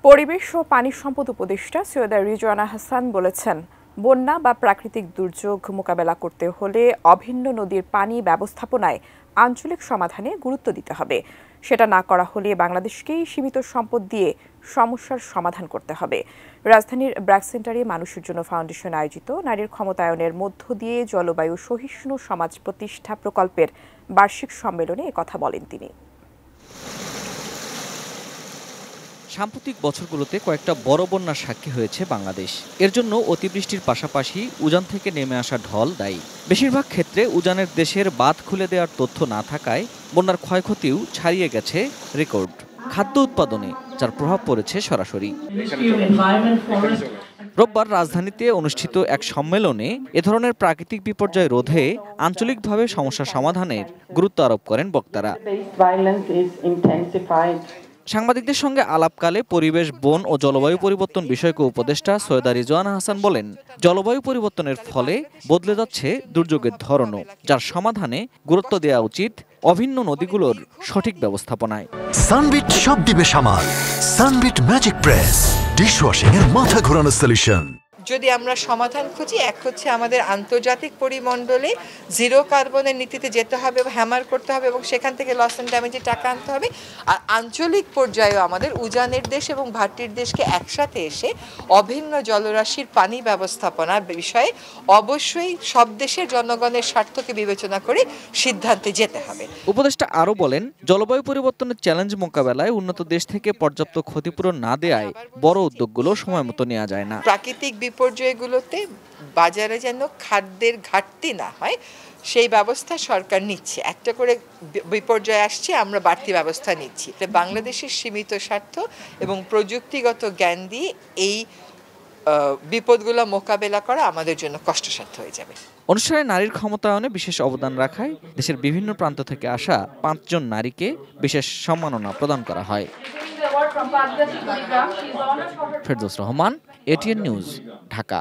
পরিবেশ ও পানি সম্পদ উপদেষ্টা সৈয়দা রিজওয়ানা হাসান বলেছেন, বন্যা বা প্রাকৃতিক দুর্যোগ মোকাবেলা করতে হলে অভিন্ন নদীর পানি ব্যবস্থাপনায় আঞ্চলিক সমাধানে গুরুত্ব দিতে হবে। সেটা না করা হলে বাংলাদেশকেই সীমিত সম্পদ দিয়ে সমস্যার সমাধান করতে হবে। রাজধানীর ব্র্যাক সেন্টারে মানুষের জন্য ফাউন্ডেশন আয়োজিত নারীর ক্ষমতায়নের মধ্য দিয়ে জলবায়ু সহিষ্ণু সমাজ প্রতিষ্ঠা প্রকল্পের বার্ষিক সম্মেলনে একথা বলেন তিনি। সাম্প্রতিক বছরগুলোতে কয়েকটা বড় বন্যার সাক্ষী হয়েছে বাংলাদেশ। এর জন্য অতিবৃষ্টির পাশাপাশি উজান থেকে নেমে আসা ঢল দায়ী। বেশিরভাগ ক্ষেত্রে উজানের দেশের বাঁধ খুলে দেওয়ার তথ্য না থাকায় বন্যার ক্ষয়ক্ষতিও ছাড়িয়ে গেছে রেকর্ড। খাদ্য উৎপাদনে যার প্রভাব পড়েছে সরাসরি। রোববার রাজধানীতে অনুষ্ঠিত এক সম্মেলনে এ ধরনের প্রাকৃতিক বিপর্যয় রোধে আঞ্চলিকভাবে সমস্যা সমাধানের গুরুত্ব আরোপ করেন বক্তারা। সাংবাদিকদের সঙ্গে আলাপকালে পরিবেশ, বন ও জলবায়ু পরিবর্তন বিষয়ক উপদেষ্টা সৈয়দা রিজওয়ানা হাসান বলেন, জলবায়ু পরিবর্তনের ফলে বদলে যাচ্ছে দুর্যোগের ধরনও, যার সমাধানে গুরুত্ব দেওয়া উচিত অভিন্ন নদীগুলোর সঠিক ব্যবস্থাপনায়। সানবিট সব দিবে সামাল। সানবিট ম্যাজিক প্রেস ডিশওয়াশিং এর মাথা ঘোরানো সলিউশন। যদি আমরা সমাধান খুঁজি, এক হচ্ছে আমাদের আন্তর্জাতিক পরিমণ্ডলে জিরো কার্বনের নীতিতে যেতে হবে, হ্যামার করতে হবে এবং সেখান থেকে লস অ্যান্ড ড্যামেজের টাকা আনতে হবে। আর আঞ্চলিক পর্যায়েও আমাদের উজানের দেশ এবং ভাটির দেশকে একসাথে এসে অভিন্ন জলরাশির পানি ব্যবস্থাপনার বিষয়ে অবশ্যই সব দেশের জনগণের স্বার্থকে বিবেচনা করে সিদ্ধান্তে যেতে হবে। উপদেষ্টা আরও বলেন, জলবায়ু পরিবর্তনের চ্যালেঞ্জ মোকাবেলায় উন্নত দেশ থেকে পর্যাপ্ত ক্ষতিপূরণ না দেওয়ায় বড় উদ্যোগগুলো সময় মতো নেওয়া যায় না। প্রাকৃতিক বিপর্যয়গুলোতে বাজারে যেন খাদ্যের ঘাটতি না হয় সেই ব্যবস্থা সরকার নিচ্ছে। একটা করে বিপর্যয় আসছে, আমরা বাড়তি ব্যবস্থা নিচ্ছি। বাংলাদেশের সীমিত স্বার্থ এবং প্রযুক্তিগত জ্ঞান দিয়ে এই বিপদগুলো মোকাবেলা করা আমাদের জন্য কষ্টসাধ্য হয়ে যাবে। অনুষ্ঠানে নারীর ক্ষমতায়নে বিশেষ অবদান রাখায় দেশের বিভিন্ন প্রান্ত থেকে আসা 5 জন নারীকে বিশেষ সম্মাননা প্রদান করা হয়। Ferdous Rahman, ATN news, Dhaka.